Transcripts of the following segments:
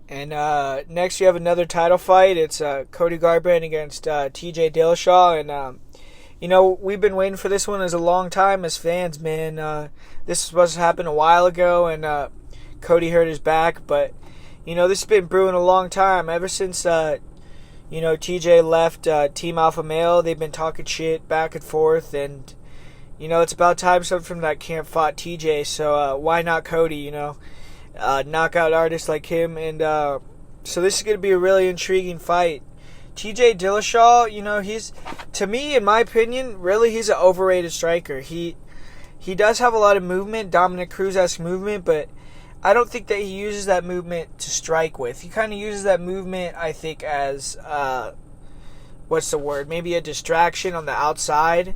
And next, you have another title fight. It's Cody Garbrandt against TJ Dillashaw. And, we've been waiting for this one as a long time as fans, man. This was supposed to happen a while ago, and Cody hurt his back. But, this has been brewing a long time. Ever since, TJ left Team Alpha Male, they've been talking shit back and forth. And, it's about time someone from that camp fought TJ. So why not Cody, knockout artist like him, and so this is going to be a really intriguing fight. TJ Dillashaw, he's, to me, in my opinion, really he's an overrated striker. He does have a lot of movement, Dominic Cruz-esque movement, but I don't think that he uses that movement to strike with. He kind of uses that movement, I think, as, maybe a distraction on the outside,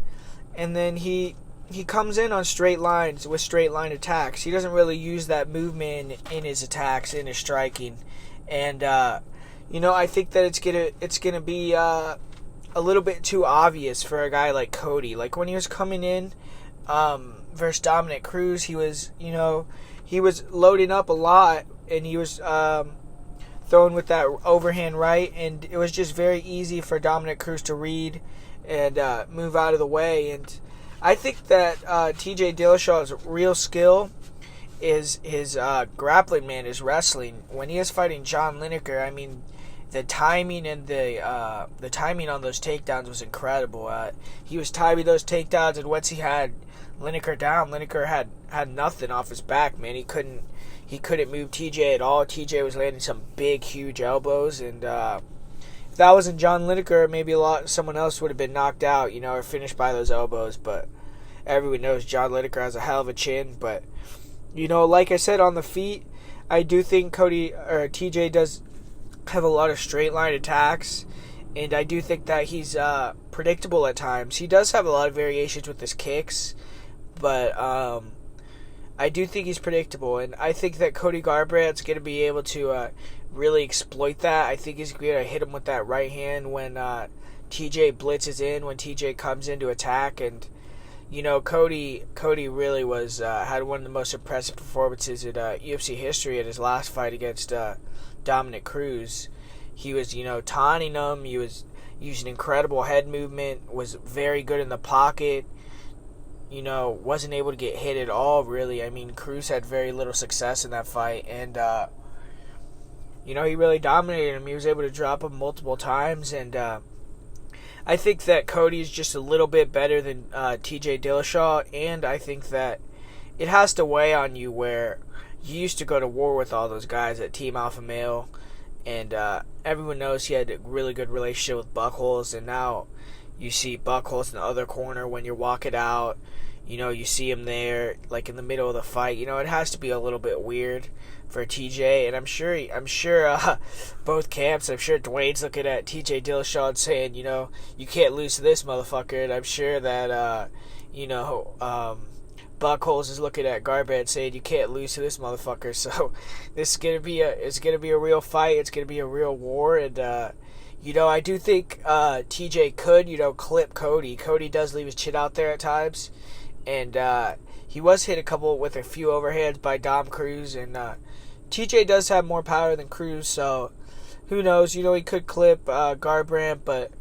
and then he comes in on straight lines with straight line attacks. He doesn't really use that movement in his attacks, in his striking. And, I think that it's gonna be a little bit too obvious for a guy like Cody. Like, when he was coming in versus Dominic Cruz, he was loading up a lot, and he was throwing with that overhand right, and it was just very easy for Dominic Cruz to read and move out of the way. And I think that TJ Dillashaw's real skill is his grappling, man, his wrestling. When he is fighting John Lineker, I mean, the timing and the timing on those takedowns was incredible. He was timing those takedowns, and once he had Lineker down, Lineker had nothing off his back, man. He couldn't move TJ at all. TJ was landing some big, huge elbows, and if that wasn't John Lineker, maybe someone else would have been knocked out, or finished by those elbows. But everyone knows John Lineker has a hell of a chin. But, like I said, on the feet, I do think TJ does have a lot of straight line attacks, and I do think that he's predictable at times. He does have a lot of variations with his kicks, but I do think he's predictable, and I think that Cody Garbrandt's going to be able to really exploit that. I think he's going to hit him with that right hand when TJ blitzes in, when TJ comes in to attack. And Cody really was had one of the most impressive performances in UFC history at his last fight against Dominic Cruz. He was taunting him. He was using incredible head movement, was very good in the pocket, wasn't able to get hit at all, really. I mean, Cruz had very little success in that fight, and he really dominated him. He was able to drop him multiple times, and I think that Cody is just a little bit better than TJ Dillashaw, and I think that it has to weigh on you where you used to go to war with all those guys at Team Alpha Male, and everyone knows he had a really good relationship with Buckholz, and now you see Buckholz in the other corner when you're walking out. You see him there, like in the middle of the fight. It has to be a little bit weird for TJ, and I'm sure both camps. I'm sure Dwayne's looking at TJ Dillashaw and saying, you can't lose to this motherfucker. And I'm sure that Buckholz is looking at Garbrandt saying, you can't lose to this motherfucker. So this is gonna be a real fight. It's gonna be a real war, and I do think TJ could clip Cody. Cody does leave his chin out there at times, and he was hit with a few overhands by Dom Cruz, and TJ does have more power than Cruz, so who knows? He could clip Garbrandt, but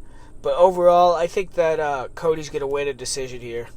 overall, I think that Cody's going to win a decision here.